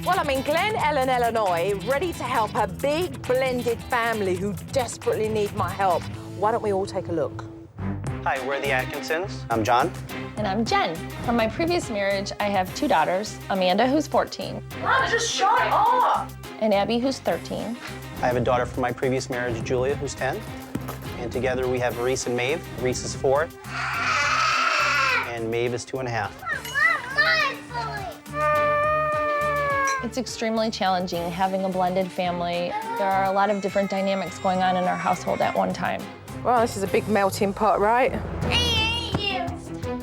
Well, I'm in Glen Ellen, Illinois, ready to help a big blended family who desperately need my help. Why don't we all take a look? Hi, we're the Atkinsons. I'm John. And I'm Jen. From my previous marriage, I have 2 daughters, Amanda, who's 14. Mom, just shut up! And Abby, who's 13. I have a daughter from my previous marriage, Julia, who's 10. And together we have Reese and Maeve. Reese is 4. And Maeve is 2.5. It's extremely challenging having a blended family. There are a lot of different dynamics going on in our household at one time. Well, this is a big melting pot, right? I hate you.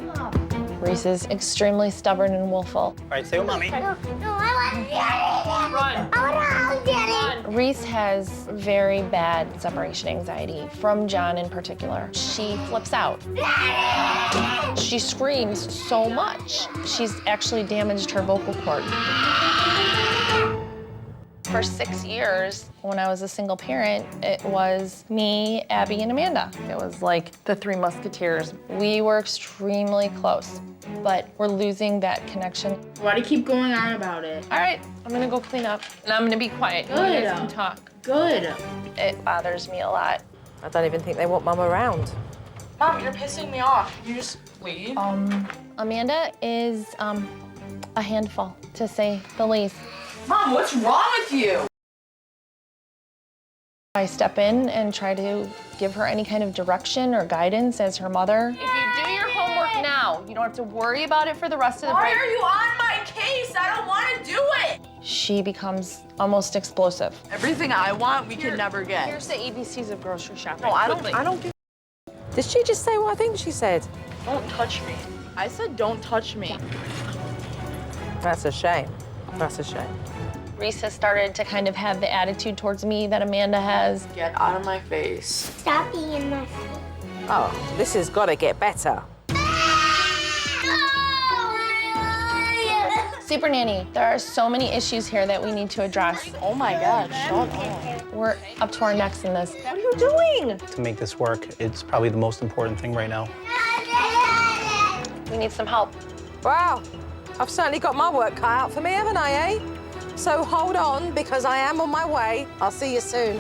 Stop. Reese is extremely stubborn and willful. All right, stay with Mommy. No, I want to run. I want to hold Daddy. Reese has very bad separation anxiety, from John in particular. She flips out. She screams so much. She's actually damaged her vocal cord. For 6 years, when I was a single parent, it was me, Abby, and Amanda. It was like the 3 musketeers. We were extremely close, but we're losing that connection. Why do you keep going on about it? All right, I'm gonna go clean up, and I'm gonna be quiet. You Good. guys can talk. Good. It bothers me a lot. I don't even think they want Mum around. Mom, you're pissing me off. Can you just leave? Amanda is a handful, to say the least. Mom, what's wrong with you? I step in and try to give her any kind of direction or guidance as her mother. If you do your homework now, you don't have to worry about it for the rest of the break. Why are you on my case? I don't want to do it. She becomes almost explosive. Everything I want, we can never get. Here's the ABCs of grocery shopping. No, I don't give. Did she just say what I think she said? Don't touch me. I said don't touch me. That's a shame. That's a shame. Reese has started to kind of have the attitude towards me that Amanda has. Get out of my face. Stop being in my face. Oh, this has got to get better. Supernanny, there are so many issues here that we need to address. Oh my God, shut up. We're up to our necks in this. What are you doing? To make this work, it's probably the most important thing right now. We need some help. Wow, I've certainly got my work cut out for me, haven't I, eh? So hold on, because I am on my way. I'll see you soon.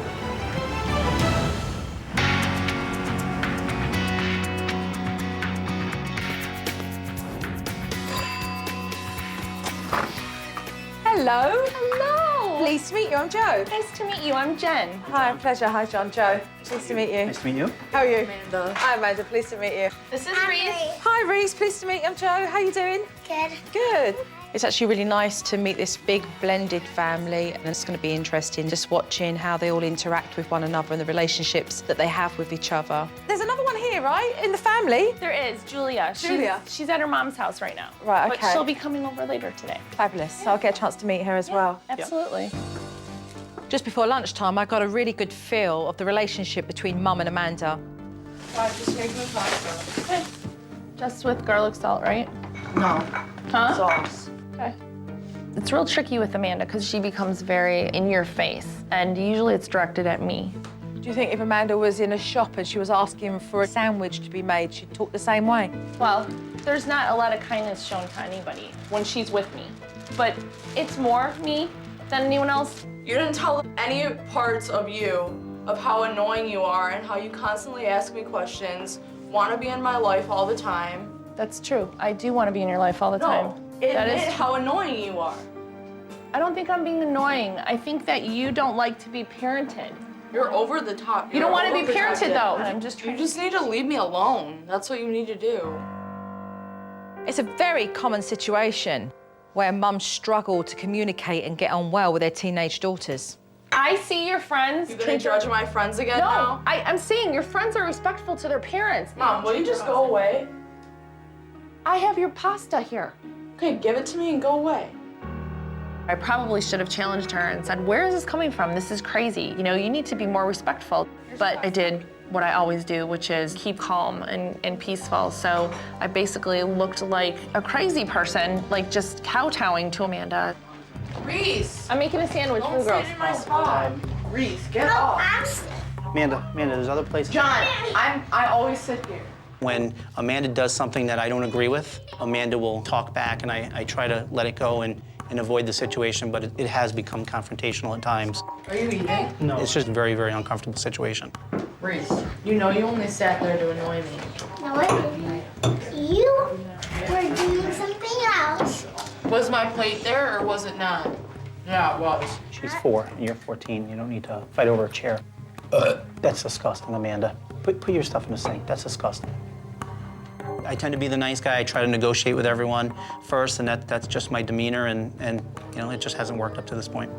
Hello. Hello. Pleased to meet you. I'm Jo. Nice to meet you. I'm Jen. Hi, pleasure. Hi, John. Jo. Pleased to meet you. Nice to meet you. How are you? Amanda. Hi, Amanda. Pleased to meet you. This is Reese. Hi, Reese. Pleased to meet you. I'm Jo. How you doing? Good. Good. It's actually really nice to meet this big blended family, and it's going to be interesting just watching how they all interact with one another and the relationships that they have with each other. There's another one here, right, in the family? There is, Julia. Julia. She's at her mom's house right now. Right, But okay. she'll be coming over later today. Fabulous. So I'll get a chance to meet her as well. Absolutely. Just before lunchtime, I got a really good feel of the relationship between Mum and Amanda. Just make me pasta. Okay. Just with garlic salt, right? No. Huh? Sauce. Okay. It's real tricky with Amanda because she becomes very in your face, and usually it's directed at me. Do you think if Amanda was in a shop and she was asking for a sandwich to be made, she'd talk the same way? Well, there's not a lot of kindness shown to anybody when she's with me, but it's more me than anyone else. You didn't tell any parts of you of how annoying you are and how you constantly ask me questions, want to be in my life all the time. That's true. I do want to be in your life all the time. That Admit is how annoying you are. I don't think I'm being annoying. I think that you don't like to be parented. You're over the top. You don't want to be You're parented, overprotective. though. I'm just You trying just need to leave me alone. That's what you need to do. It's a very common situation where mums struggle to communicate and get on well with their teenage daughters. I see your friends. You gonna judge my friends again No, now? I'm saying your friends are respectful to their parents. Mom, will you just go away? I have your pasta here. Okay, give it to me and go away. I probably should have challenged her and said, where is this coming from? This is crazy. You know, you need to be more respectful. But I did what I always do, which is keep calm and peaceful. So I basically looked like a crazy person, like just kowtowing to Amanda. Reese! I'm making a sandwich for the Don't girls. sit in my spot. Reese, get off. Amanda, there's other places. John, I always sit here. When Amanda does something that I don't agree with, Amanda will talk back, and I try to let it go and and avoid the situation, but it has become confrontational at times. Are you eating? No. It's just a very, very uncomfortable situation. Reese, you know you only sat there to annoy me. No, I didn't. You were doing something else. Was my plate there or was it not? Yeah, it was. She's 4 and you're 14. You don't need to fight over a chair. That's disgusting, Amanda. Put your stuff in the sink. That's disgusting. I tend to be the nice guy. I try to negotiate with everyone first, and that's just my demeanor, and you know, it just hasn't worked up to this point.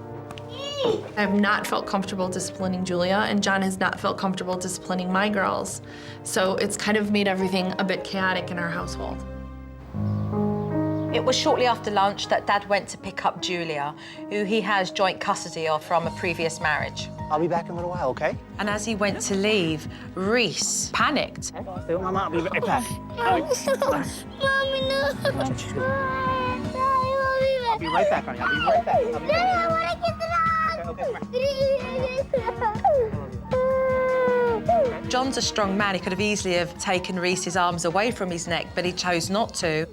I have not felt comfortable disciplining Julia, and John has not felt comfortable disciplining my girls. So it's kind of made everything a bit chaotic in our household. It was shortly after lunch that Dad went to pick up Julia, who he has joint custody of from a previous marriage. I'll be back in a little while, okay? And as he went to leave, Reese panicked. Stay with Mama. I'll be right back. Mommy, no. I'll be right back, honey. I'll be right back. I'll be right back. I want to get the dog. John's a strong man. He could have easily have taken Reese's arms away from his neck, but he chose not to.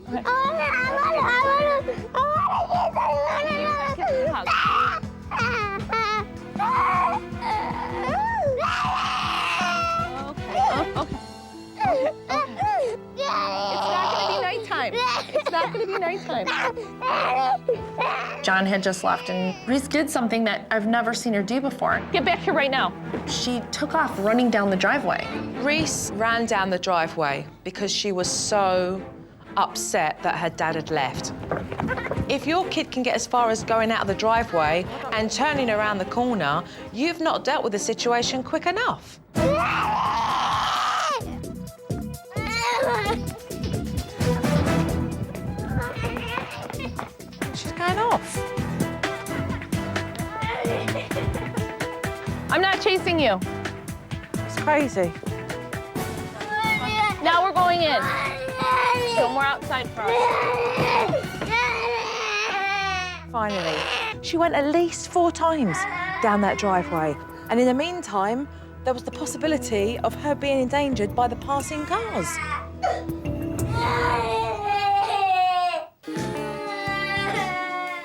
It's not gonna be nighttime. John had just left, and Reese did something that I've never seen her do before. Get back here right now. She took off running down the driveway. Reese ran down the driveway because she was so upset that her dad had left. If your kid can get as far as going out of the driveway and turning around the corner, you've not dealt with the situation quick enough. She's going off. I'm not chasing you. It's crazy. Now we're going in. No more outside for us. Finally, she went at least 4 times down that driveway. And in the meantime, there was the possibility of her being endangered by the passing cars.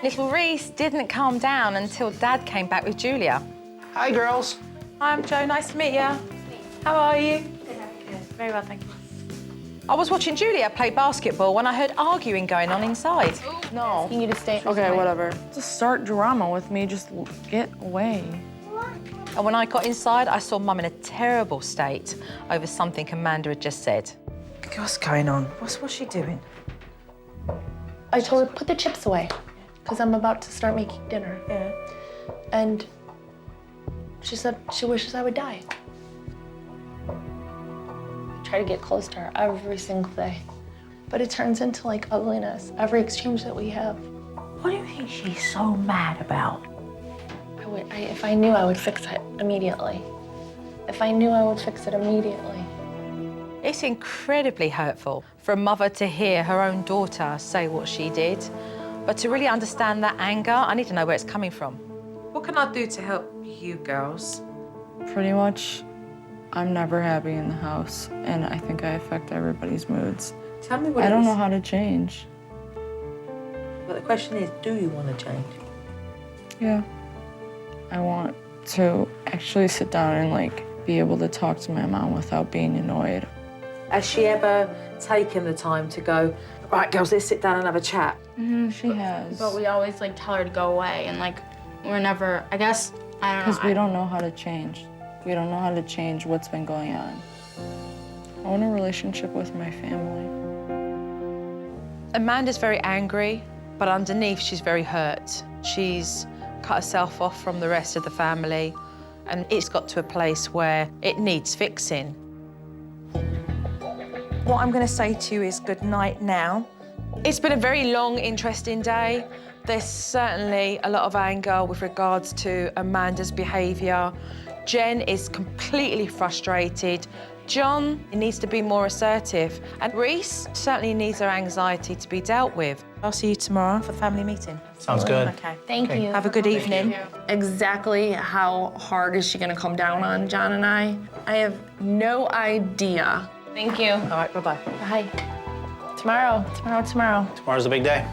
Little Reese didn't calm down until Dad came back with Julia. Hi, girls. Hi, I'm Jo. Nice to meet you. How are you? Good. Very well, thank you. I was watching Julia play basketball when I heard arguing going on inside. No. You need to stay. Okay, whatever. Just start drama with me. Just get away. And when I got inside, I saw Mum in a terrible state over something Amanda had just said. What's going on? What's she doing? I told her, put the chips away, because I'm about to start making dinner. Yeah. And she said she wishes I would die. I try to get close to her every single day. But it turns into like ugliness, every exchange that we have. What do you think she's so mad about? If I knew, I would fix it immediately. If I knew, I would fix it immediately. It's incredibly hurtful for a mother to hear her own daughter say what she did. But to really understand that anger, I need to know where it's coming from. What can I do to help you girls? Pretty much, I'm never happy in the house, and I think I affect everybody's moods. Tell me what I don't know how to change. But the question is, do you want to change? Yeah. I want to actually sit down and, like, be able to talk to my mom without being annoyed. Has she ever taken the time to go, right, girls, let's sit down and have a chat? She has. But we always like tell her to go away, and like we're never. I guess I don't know. Because we don't know how to change. We don't know how to change what's been going on. I want a relationship with my family. Amanda's very angry, but underneath she's very hurt. She's cut herself off from the rest of the family, and it's got to a place where it needs fixing. What I'm going to say to you is good night now. It's been a very long, interesting day. There's certainly a lot of anger with regards to Amanda's behaviour. Jen is completely frustrated. John needs to be more assertive. And Reese certainly needs her anxiety to be dealt with. I'll see you tomorrow for the family meeting. Sounds good. Okay. Thank you. Have a good evening. Exactly how hard is she gonna come down on John and I have no idea. Thank you. All right, bye-bye. Bye. Tomorrow. Tomorrow's the big day.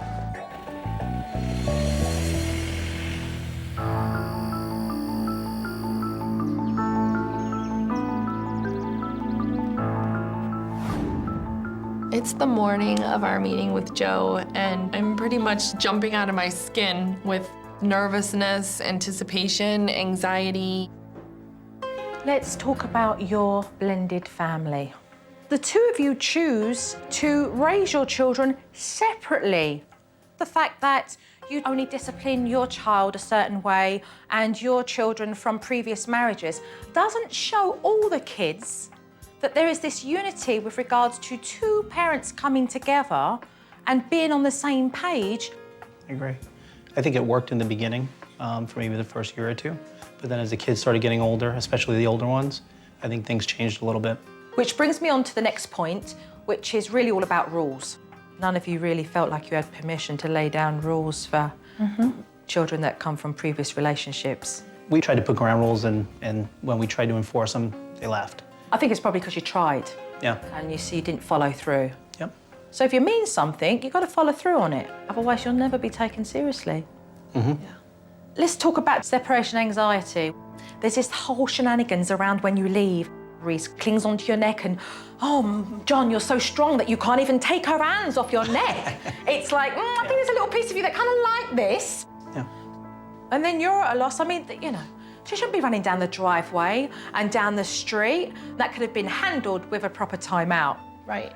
It's the morning of our meeting with Joe, and I'm pretty much jumping out of my skin with nervousness, anticipation, anxiety. Let's talk about your blended family. The two of you choose to raise your children separately. The fact that you only discipline your child a certain way and your children from previous marriages doesn't show all the kids that there is this unity with regards to two parents coming together and being on the same page. I agree. I think it worked in the beginning for maybe the first year or two. But then as the kids started getting older, especially the older ones, I think things changed a little bit. Which brings me on to the next point, which is really all about rules. None of you really felt like you had permission to lay down rules for children that come from previous relationships. We tried to put ground rules, and when we tried to enforce them, they laughed. I think it's probably because you tried. Yeah. And you see you didn't follow through. Yep. So if you mean something, you've got to follow through on it. Otherwise, you'll never be taken seriously. Yeah. Let's talk about separation anxiety. There's this whole shenanigans around when you leave. Reese clings onto your neck and, oh, John, you're so strong that you can't even take her hands off your neck. It's like, I think there's a little piece of you that kind of like this. Yeah. And then you're at a loss. I mean, you know, she shouldn't be running down the driveway and down the street. That could have been handled with a proper timeout. Right.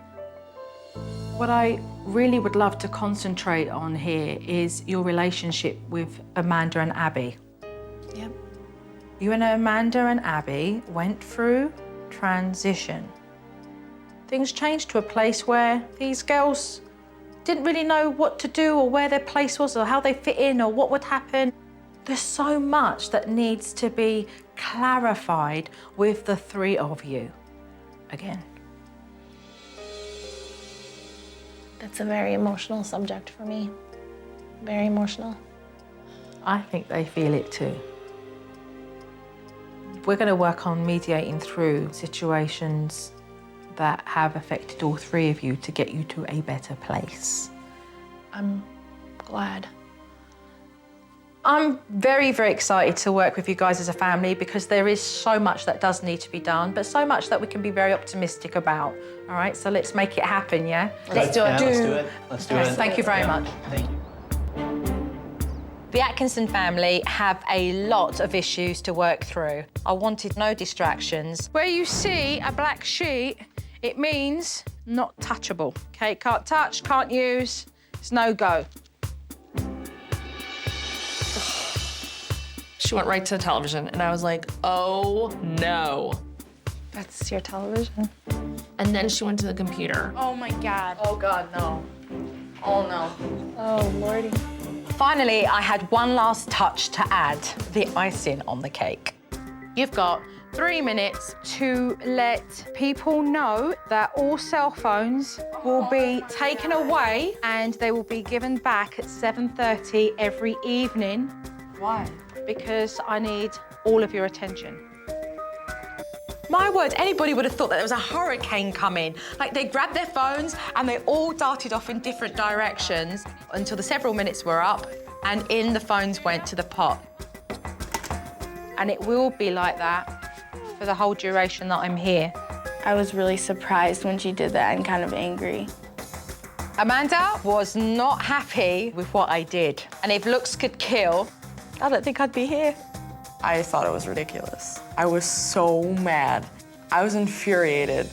What I really would love to concentrate on here is your relationship with Amanda and Abby. Yep. You and Amanda and Abby went through transition. Things changed to a place where these girls didn't really know what to do or where their place was or how they fit in or what would happen. There's so much that needs to be clarified with the three of you. Again. That's a very emotional subject for me. Very emotional. I think they feel it too. We're going to work on mediating through situations that have affected all three of you to get you to a better place. I'm glad. I'm very, very excited to work with you guys as a family because there is so much that does need to be done, but so much that we can be very optimistic about. All right, so let's make it happen, yeah? Let's do it. Yeah, let's do it. Let's do it. Thank you very much. Thank you. The Atkinson family have a lot of issues to work through. I wanted no distractions. Where you see a black sheet, it means not touchable. Okay, can't touch, can't use, it's no go. She went right to the television, and I was like, oh no. That's your television. And then she went to the computer. Oh my God. Oh God, no. Oh no. Oh Lordy. Finally, I had one last touch to add, the icing on the cake. You've got 3 minutes to let people know that all cell phones will be taken away and they will be given back at 7:30 every evening. Why? Because I need all of your attention. My word, anybody would have thought that there was a hurricane coming. Like, they grabbed their phones and they all darted off in different directions until the several minutes were up and in the phones went to the pot. And it will be like that for the whole duration that I'm here. I was really surprised when she did that and kind of angry. Amanda was not happy with what I did. And if looks could kill, I don't think I'd be here. I thought it was ridiculous. I was so mad. I was infuriated.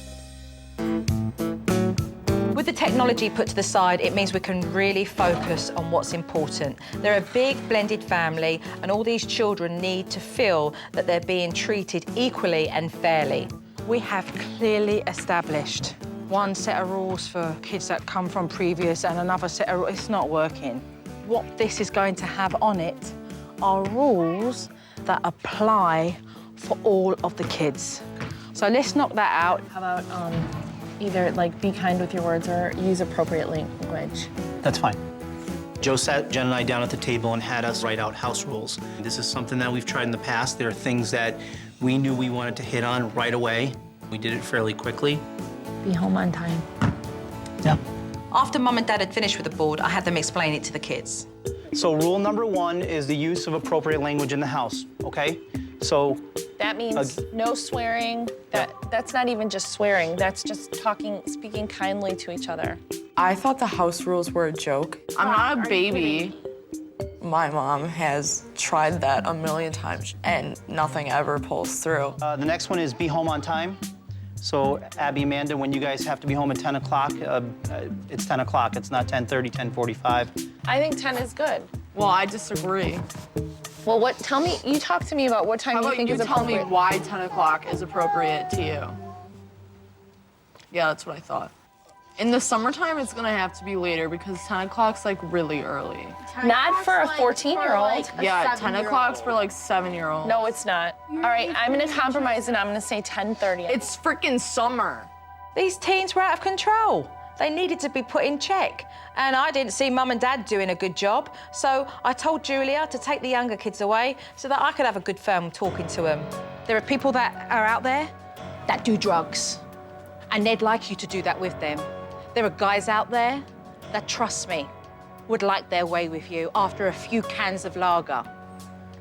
With the technology put to the side, it means we can really focus on what's important. They're a big blended family, and all these children need to feel that they're being treated equally and fairly. We have clearly established one set of rules for kids that come from previous and another set of rules. It's not working. What this is going to have on it are rules that apply for all of the kids. So let's knock that out. How about either like be kind with your words or use appropriate language? That's fine. Joe sat Jen and I down at the table and had us write out house rules. This is something that we've tried in the past. There are things that we knew we wanted to hit on right away. We did it fairly quickly. Be home on time. Yeah. After Mum and Dad had finished with the board, I had them explain it to the kids. So rule number 1 is the use of appropriate language in the house, okay? So That means no swearing. That's not even just swearing. That's just speaking kindly to each other. I thought the house rules were a joke. I'm not a baby. My mom has tried that a million times, and nothing ever pulls through. the next one is be home on time. So Abby, Amanda, when you guys have to be home at 10 o'clock, it's 10 o'clock. It's not 10:30, 10:45. I think 10 is good. Well, I disagree. Well, you talk to me about what time How you about think you is tell me appropriate. why 10 o'clock is appropriate to you? Yeah, that's what I thought. In the summertime, it's gonna have to be later because 10 o'clock's like really early. Not for a 14-year-old. Yeah, 10 o'clock's for like 7-year-olds. No, it's not. All right, I'm gonna compromise and I'm gonna say 10:30. It's freaking summer. These teens were out of control. They needed to be put in check. And I didn't see Mum and Dad doing a good job. So I told Julia to take the younger kids away so that I could have a good firm talking to them. There are people that are out there that do drugs. And they'd like you to do that with them. There are guys out there that, trust me, would like their way with you after a few cans of lager.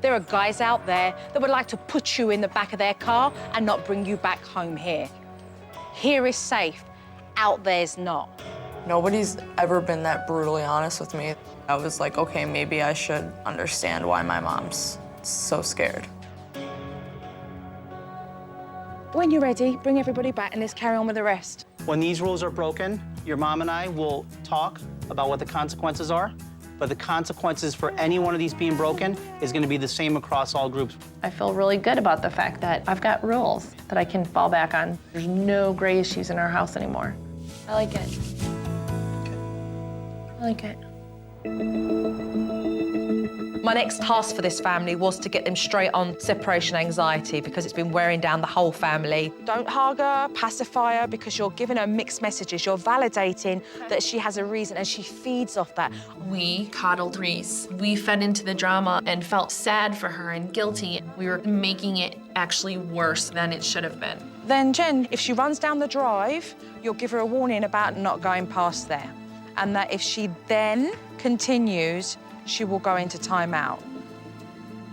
There are guys out there that would like to put you in the back of their car and not bring you back home here. Here is safe, out there's not. Nobody's ever been that brutally honest with me. I was like, okay, maybe I should understand why my mom's so scared. When you're ready, bring everybody back and let's carry on with the rest. When these rules are broken, your mom and I will talk about what the consequences are, but the consequences for any one of these being broken is gonna be the same across all groups. I feel really good about the fact that I've got rules that I can fall back on. There's no gray issues in our house anymore. I like it. I like it. My next task for this family was to get them straight on separation anxiety because it's been wearing down the whole family. Don't hug her, pacify her, because you're giving her mixed messages. You're validating that she has a reason and she feeds off that. We coddled Reese. We fed into the drama and felt sad for her and guilty. We were making it actually worse than it should have been. Then, Jen, if she runs down the drive, you'll give her a warning about not going past there. And that if she then continues, she will go into timeout.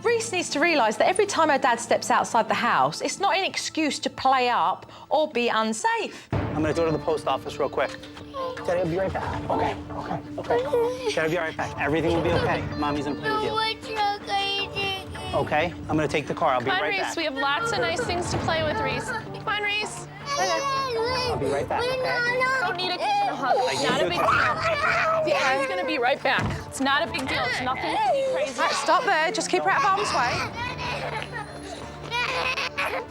Reese needs to realise that every time her dad steps outside the house, it's not an excuse to play up or be unsafe. I'm gonna go to the post office real quick. Daddy, I'll be right back. Okay. Daddy, be right back. Everything will be okay. Mommy's gonna play with you. What truck are you taking? Okay, I'm gonna take the car. I'll be Come on, right Reese. back. We have lots of nice things to play with, Reese. Come on, Reese. I'll be right back, okay? Don't need a hug. It's not a big deal. Daddy's gonna be right back. It's not a big deal. It's nothing to be crazy. Right, stop there. Just keep her out of harm's way.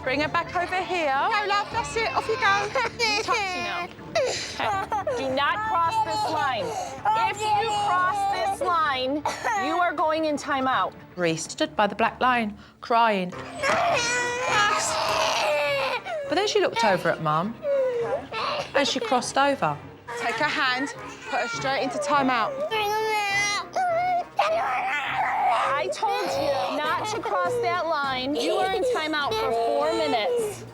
Bring her back over here. Go, love. That's it. Off you go. Taxi now. Okay. Do not cross this line. If you cross this line, you are going in timeout. Reese stood by the black line, crying. But then she looked over at Mum, and she crossed over. Take her hand, put her straight into timeout. I told you not to cross that line. You are in timeout for 4 minutes.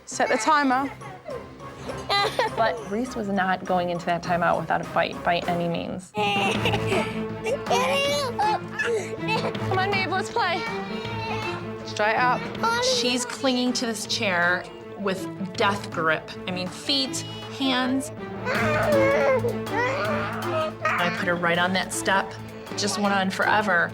Set the timer. But Reese was not going into that timeout without a fight by any means. Come on, babe, let's play. Straight up. She's clinging to this chair with death grip. I mean, feet, hands. I put her right on that step. It just went on forever.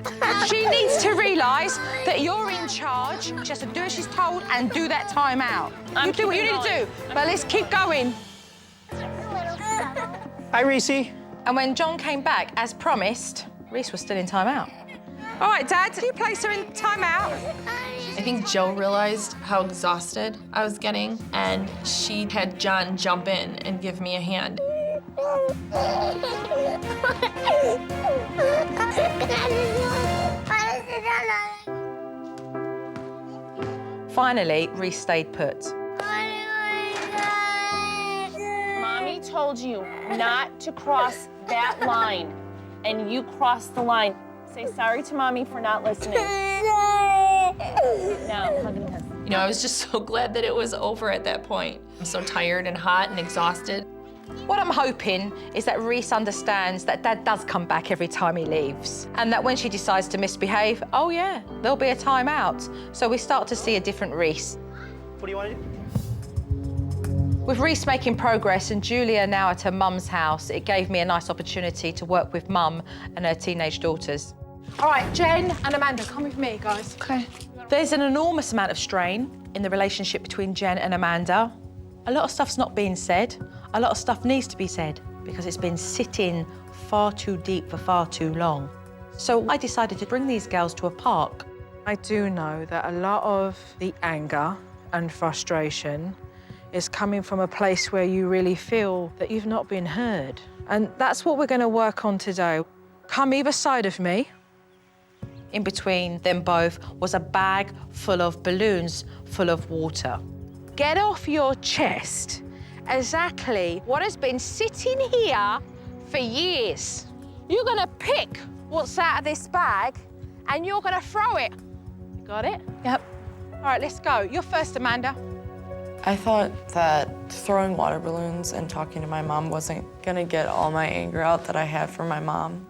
She needs to realise that you're in charge. She has to do as she's told and do that timeout. You do what you need to do, but let's keep going. Hi, Reese. And when John came back, as promised, Reese was still in timeout. All right, Dad, did you place her in timeout? I think Joe realized how exhausted I was getting, and she had John jump in and give me a hand. Finally, Reese stayed put. Mommy told you not to cross that line, and you crossed the line. Say sorry to Mommy for not listening. Now, hug and kiss. You know, I was just so glad that it was over at that point. I'm so tired and hot and exhausted. What I'm hoping is that Reese understands that Dad does come back every time he leaves, and that when she decides to misbehave, oh yeah, there'll be a time out. So we start to see a different Reese. What do you want to do? With Reese making progress and Julia now at her mum's house, it gave me a nice opportunity to work with Mum and her teenage daughters. All right, Jen and Amanda, come with me, guys. Okay. There's an enormous amount of strain in the relationship between Jen and Amanda. A lot of stuff's not being said. A lot of stuff needs to be said because it's been sitting far too deep for far too long. So I decided to bring these girls to a park. I do know that a lot of the anger and frustration is coming from a place where you really feel that you've not been heard. And that's what we're going to work on today. Come either side of me. In between them both was a bag full of balloons full of water. Get off your chest exactly what has been sitting here for years. You're going to pick what's out of this bag and you're going to throw it. You got it? Yep. All right, let's go. You're first, Amanda. I thought that throwing water balloons and talking to my mom wasn't gonna get all my anger out that I had for my mom.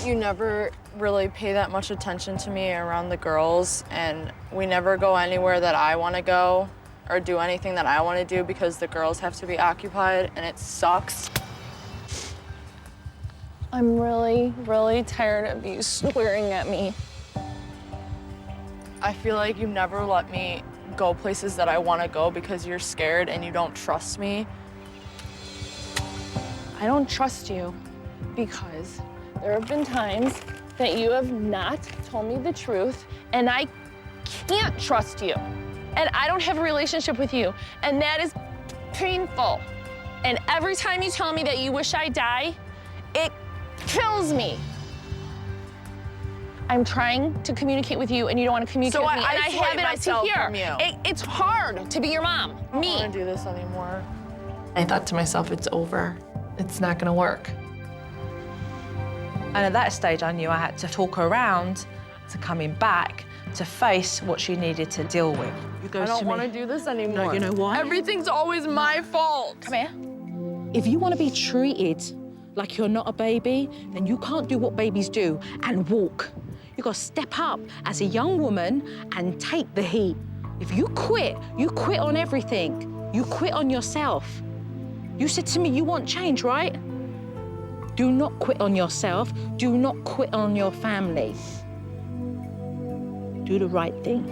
You never really pay that much attention to me around the girls, and we never go anywhere that I want to go or do anything that I want to do because the girls have to be occupied, and it sucks. I'm really, really tired of you swearing at me. I feel like you never let me go places that I want to go because you're scared and you don't trust me. I don't trust you because there have been times that you have not told me the truth, and I can't trust you. And I don't have a relationship with you, and that is painful. And every time you tell me that you wish I die, it kills me. I'm trying to communicate with you, and you don't want to communicate with me, and I have it up to here. It's hard to be your mom, I don't want to do this anymore. I thought to myself, it's over. It's not gonna work. And at that stage, I knew I had to talk her around to coming back to face what she needed to deal with. I don't want to do this anymore. No, you know why? Everything's always my fault. Come here. If you want to be treated like you're not a baby, then you can't do what babies do and walk. You got to step up as a young woman and take the heat. If you quit on everything. You quit on yourself. You said to me you want change, right? Do not quit on yourself. Do not quit on your family. Do the right thing.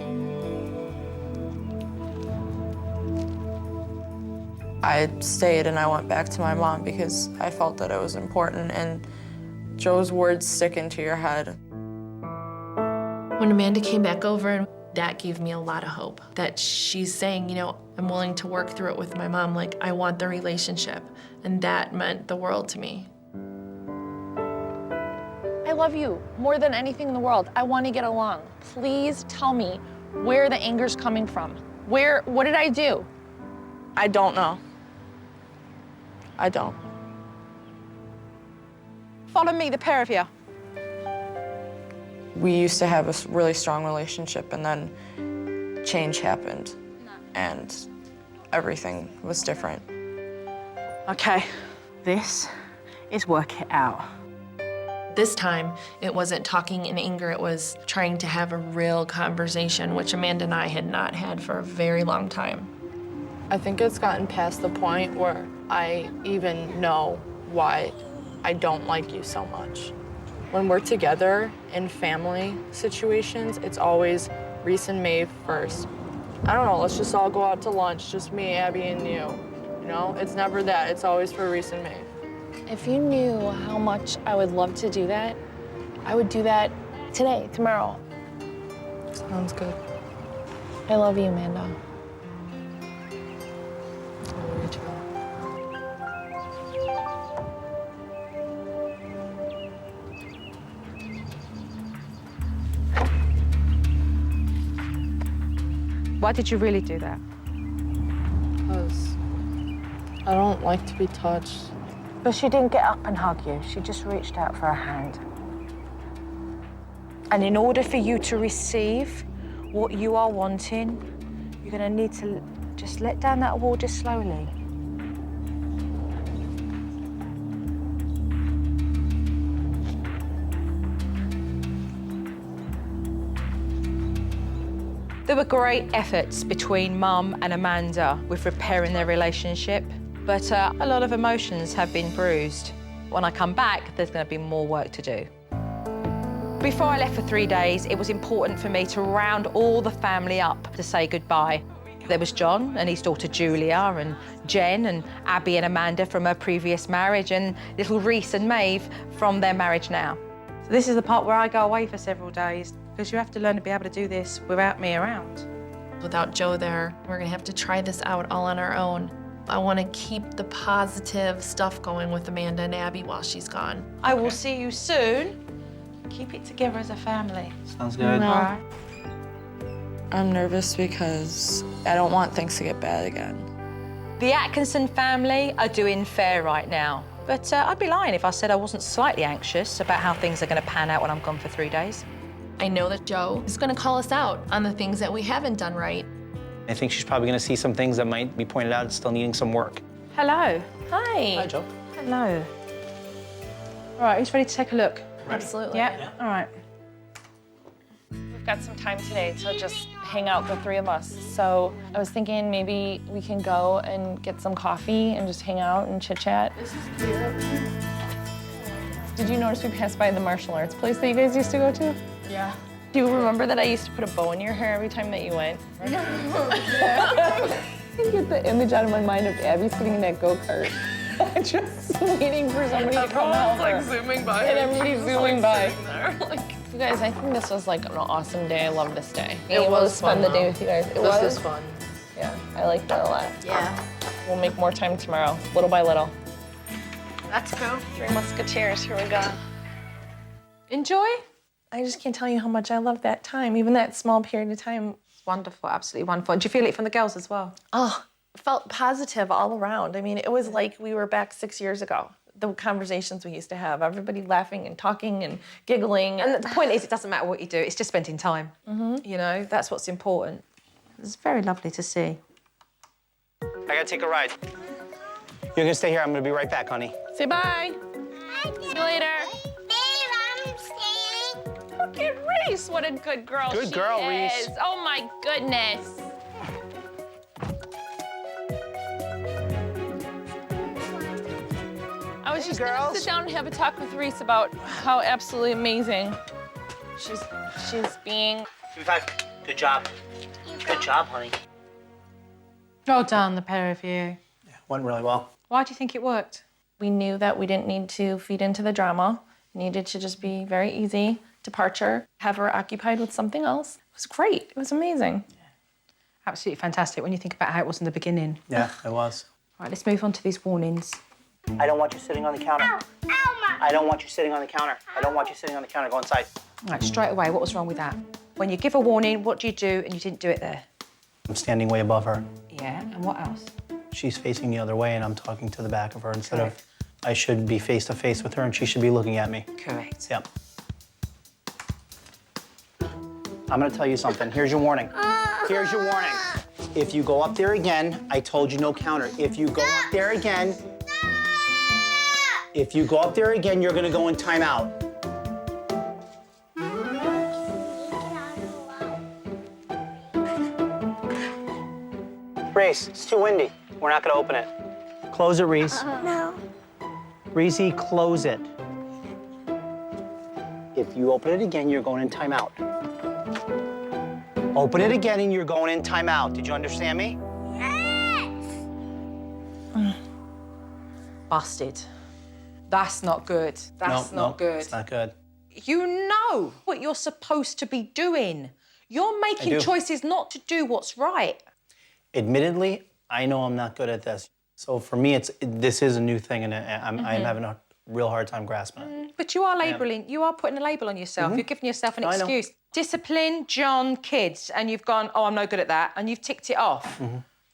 I stayed and I went back to my mom because I felt that it was important, and Joe's words stick into your head. When Amanda came back over, that gave me a lot of hope that she's saying, you know, I'm willing to work through it with my mom. Like, I want the relationship. And that meant the world to me. I love you more than anything in the world. I want to get along. Please tell me where the anger's coming from. What did I do? I don't know. I don't. Follow me, the pair of you. We used to have a really strong relationship, and then change happened, and everything was different. Okay, this is work it out. This time, it wasn't talking in anger, it was trying to have a real conversation, which Amanda and I had not had for a very long time. I think it's gotten past the point where I even know why I don't like you so much. When we're together in family situations, it's always Reese and Maeve first. I don't know, let's just all go out to lunch, just me, Abby, and you. You know, it's never that, it's always for Reese and Maeve. If you knew how much I would love to do that, I would do that today, tomorrow. Sounds good. I love you, Amanda. I love you too. Why did you really do that? Because I don't like to be touched. But she didn't get up and hug you. She just reached out for a hand. And in order for you to receive what you are wanting, you're going to need to just let down that wall just slowly. There were great efforts between Mum and Amanda with repairing their relationship, but a lot of emotions have been bruised. When I come back, there's going to be more work to do. Before I left for 3 days, it was important for me to round all the family up to say goodbye. There was John and his daughter Julia, and Jen and Abby and Amanda from her previous marriage, and little Reese and Maeve from their marriage now. So this is the part where I go away for several days, because you have to learn to be able to do this without me around. Without Joe there, we're gonna have to try this out all on our own. I wanna keep the positive stuff going with Amanda and Abby while she's gone. I will see you soon. Keep it together as a family. Sounds good. All right. I'm nervous because I don't want things to get bad again. The Atkinson family are doing fair right now, but I'd be lying if I said I wasn't slightly anxious about how things are going to pan out when I'm gone for 3 days. I know that Joe is gonna call us out on the things that we haven't done right. I think she's probably going to see some things that might be pointed out as still needing some work. Hello. Hi. Hi, Joe. Hello. All right, who's ready to take a look? Absolutely. Yeah. All right. We've got some time today to just hang out, the three of us. So I was thinking maybe we can go and get some coffee and just hang out and chit chat. Did you notice we passed by the martial arts place that you guys used to go to? Yeah. Do you remember that I used to put a bow in your hair every time that you went? No. I can get the image out of my mind of Abby sitting in that go-kart. Just waiting for somebody to come out. Like zooming by. And everybody's zooming by. Like, You guys, I think this was like an awesome day. I love this day. It Able was to spend fun, the day though. with you guys. It this was is fun. Yeah, I like that a lot. Yeah. We'll make more time tomorrow, little by little. Let's go. Three Musketeers, here we go. Enjoy. I just can't tell you how much I love that time, even that small period of time. It's wonderful, absolutely wonderful. Do you feel it from the girls as well? Oh, felt positive all around. I mean, it was like we were back 6 years ago. The conversations we used to have, everybody laughing and talking and giggling. And the point is, it doesn't matter what you do, it's just spending time. You know, that's what's important. It's very lovely to see. I gotta take a ride. You're gonna stay here. I'm gonna be right back, honey. Say bye. See you later. Babe, I'm staying. Look at Reese. What a good girl Good she girl, is. Reese. Oh my goodness. I was just gonna sit down and have a talk with Reese about how absolutely amazing she's being. In fact, good job. Good job, honey. Well done, the pair of you. Yeah, went really well. Why do you think it worked? We knew that we didn't need to feed into the drama. It needed to just be very easy departure, have her occupied with something else. It was great. It was amazing. Absolutely fantastic when you think about how it was in the beginning. Yeah, it was. All right, let's move on to these warnings. I don't want you sitting on the counter. Ow, Mom. I don't want you sitting on the counter. I don't want you sitting on the counter. Go inside. All right, straight away, what was wrong with that? When you give a warning, what do you do and you didn't do it there? I'm standing way above her. Yeah, and what else? She's facing the other way and I'm talking to the back of her instead of I should be face to face with her and she should be looking at me. Correct. Yep. I'm gonna tell you something. Here's your warning. Here's your warning. If you go up there again, I told you no counter. If you go up there again, you're gonna go in timeout. Reese, it's too windy. We're not gonna open it. Close it, Reese. No. Reese, close it. If you open it again, you're going in timeout. Open it again and you're going in timeout. Did you understand me? Busted. That's not good. That's No, not good. It's not good. You know what you're supposed to be doing. You're making do. choices not to do what's right. Admittedly, I know I'm not good at this. So for me, this is a new thing and I'm having a real hard time grasping it. But you are labeling, you are putting a label on yourself. You're giving yourself an I know. excuse. Discipline, John, kids, and you've gone, oh, I'm no good at that, and you've ticked it off.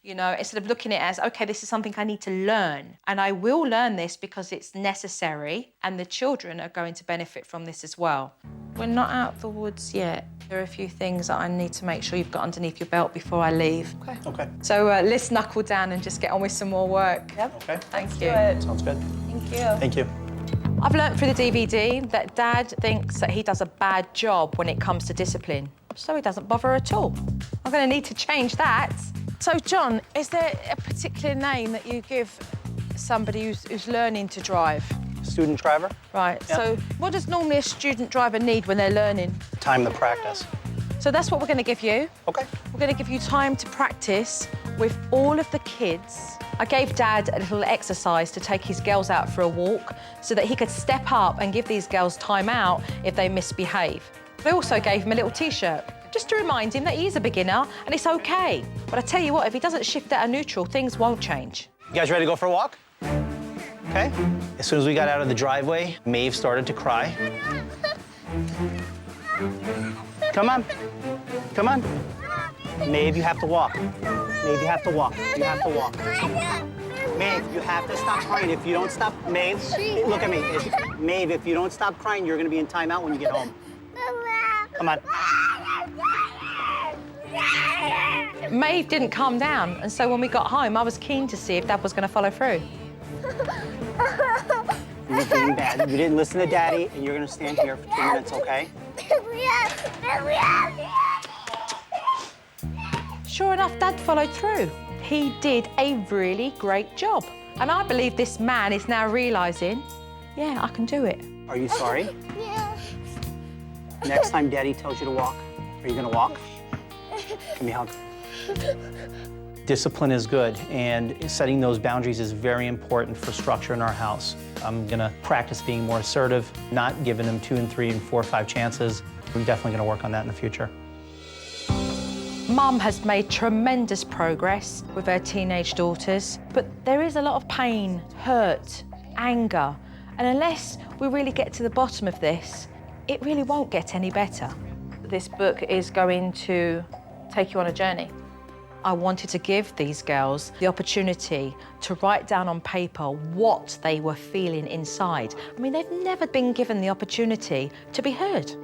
You know, instead of looking at it as, okay, this is something I need to learn. And I will learn this because it's necessary, and the children are going to benefit from this as well. We're not out of the woods yet. There are a few things that I need to make sure you've got underneath your belt before I leave. Okay. So let's knuckle down and just get on with some more work. Yep. Okay. Thank you. Sounds good. Thank you. Thank you. I've learnt through the DVD that Dad thinks that he does a bad job when it comes to discipline. so he doesn't bother at all. I'm going to need to change that. So, John, is there a particular name that you give somebody who's learning to drive? Student driver, Right, Yep. so what does normally a student driver need when they're learning? time to practice. So that's what we're going to give you. Okay. We're going to give you time to practice with all of the kids. I gave Dad a little exercise to take his girls out for a walk so that he could step up and give these girls time out if they misbehave. We also gave him a little T-shirt just to remind him that he is a beginner and it's okay. But I tell you what, if he doesn't shift out of neutral, things won't change. You guys ready to go for a walk? Okay. As soon as we got out of the driveway, Maeve started to cry. Come on. Come on. Maeve, you have to walk. Maeve, you have to walk. You have to walk. Maeve, you have to stop crying. If you don't stop, Maeve, look at me. Maeve, if you don't stop crying, you're gonna be in timeout when you get home. Come on. Maeve didn't calm down, and so when we got home, I was keen to see if Dad was going to follow through. You were being bad. You didn't listen to Daddy, and you're gonna stand here for 2 minutes, okay? Sure enough, Dad followed through. He did a really great job. And I believe this man is now realising, yeah, I can do it. Are you sorry? Yeah. Next time Daddy tells you to walk, are you gonna walk? Give me a hug. Discipline is good, and setting those boundaries is very important for structure in our house. I'm gonna practice being more assertive, not giving them 2 and 3 and 4 or 5 chances. I'm definitely gonna work on that in the future. Mum has made tremendous progress with her teenage daughters, but there is a lot of pain, hurt, anger, and unless we really get to the bottom of this, it really won't get any better. This book is going to take you on a journey. I wanted to give these girls the opportunity to write down on paper what they were feeling inside. I mean, they've never been given the opportunity to be heard.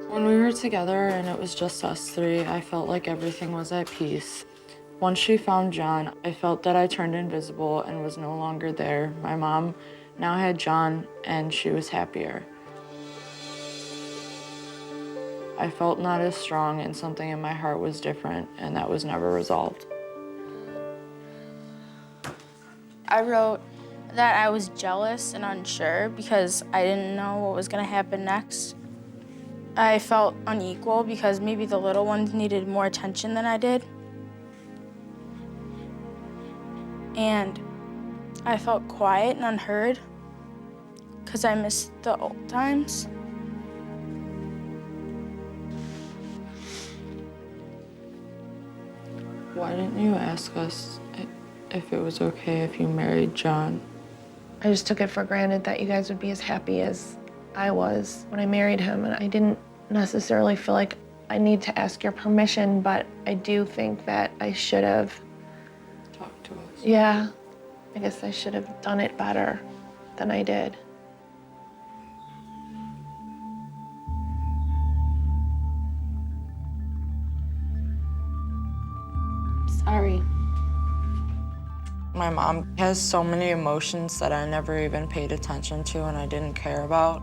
When we were together and it was just us three, I felt like everything was at peace. Once she found John, I felt that I turned invisible and was no longer there. My mom now had John and she was happier. I felt not as strong and something in my heart was different, and that was never resolved. I wrote that I was jealous and unsure because I didn't know what was gonna happen next. I felt unequal because maybe the little ones needed more attention than I did. And I felt quiet and unheard because I missed the old times. Why didn't you ask us if it was okay if you married John? I just took it for granted that you guys would be as happy as I was when I married him, and I didn't necessarily feel like I need to ask your permission, but I do think that I should have. Talk to us. Yeah, I guess I should have done it better than I did. Sorry. My mom has so many emotions that I never even paid attention to and I didn't care about.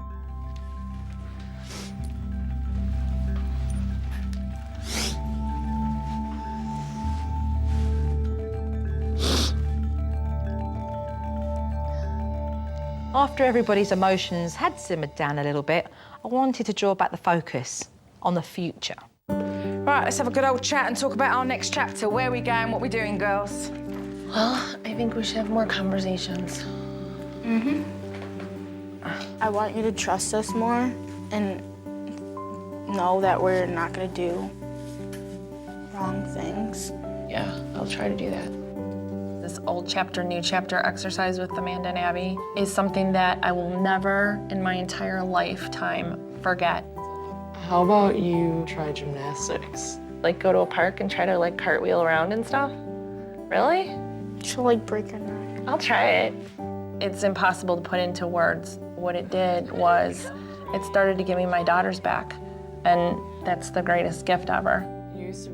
After everybody's emotions had simmered down a little bit, I wanted to draw back the focus on the future. Right, let's have a good old chat and talk about our next chapter. Where are we going, what are we doing, girls? Well, I think we should have more conversations. I want you to trust us more and know that we're not gonna do wrong things. Yeah, I'll try to do that. This old chapter, new chapter exercise with Amanda and Abby is something that I will never in my entire lifetime forget. How about you try gymnastics? Like go to a park and try to like cartwheel around and stuff? Really? She'll like break your neck. I'll try it. It's impossible to put into words. What it did was it started to give me my daughters back, and that's the greatest gift ever.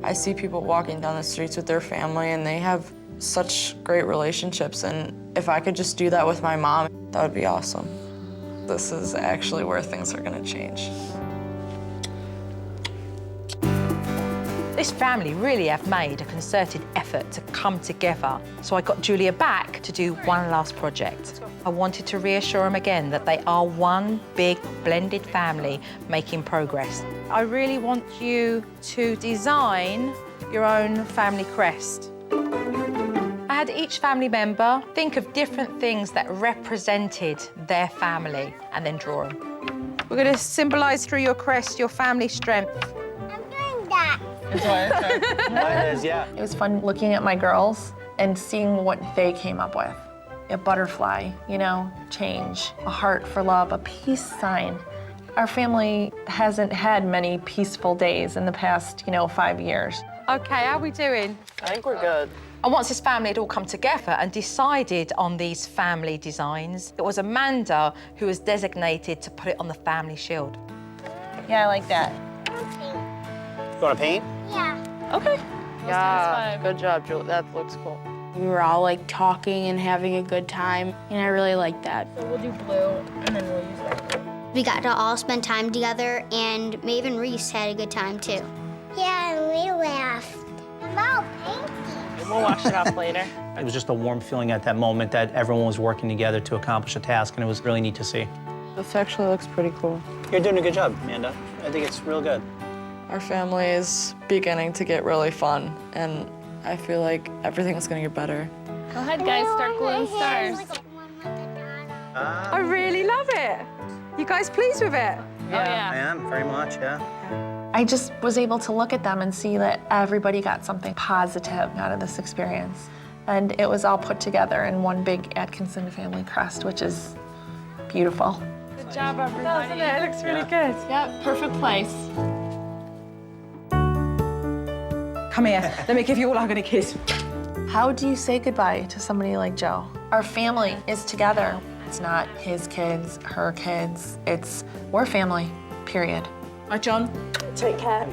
I see people walking down the streets with their family and they have such great relationships, and if I could just do that with my mom, that would be awesome. This is actually where things are gonna change. This family really have made a concerted effort to come together. So I got Julia back to do one last project. I wanted to reassure them again that they are one big blended family making progress. I really want you to design your own family crest. I had each family member think of different things that represented their family and then draw them. We're going to symbolise through your crest your family strength. I'm doing that. Mine is, yeah. It was fun looking at my girls and seeing what they came up with. A butterfly, you know, change, a heart for love, a peace sign. Our family hasn't had many peaceful days in the past, 5 years. OK, how are we doing? I think we're good. And once this family had all come together and decided on these family designs, it was Amanda who was designated to put it on the family shield. Yeah, I like that. You want to paint? Yeah. Okay. Yeah, good job, Julie. That looks cool. We were all like talking and having a good time, and I really liked that. So we'll do blue, and then we'll use that. We got to all spend time together, and Maeve and Reese had a good time too. Yeah, and we laughed about painting. We'll wash it off later. It was just a warm feeling at that moment that everyone was working together to accomplish a task, and it was really neat to see. This actually looks pretty cool. You're doing a good job, Amanda. I think it's real good. Our family is beginning to get really fun, and I feel like everything is gonna get better. Go ahead, guys, start gluing stars. I really love it. You guys pleased with it? I am, very much, yeah. I just was able to look at them and see that everybody got something positive out of this experience. And it was all put together in one big Atkinson family crest, which is beautiful. Good job, everybody. Doesn't it? It looks really good. Yep, perfect place. Come here, let me give you all a hug and a kiss. How do you say goodbye to somebody like Joe? Our family is together. It's not his kids, her kids. We're family, period. Hi, John. Take care.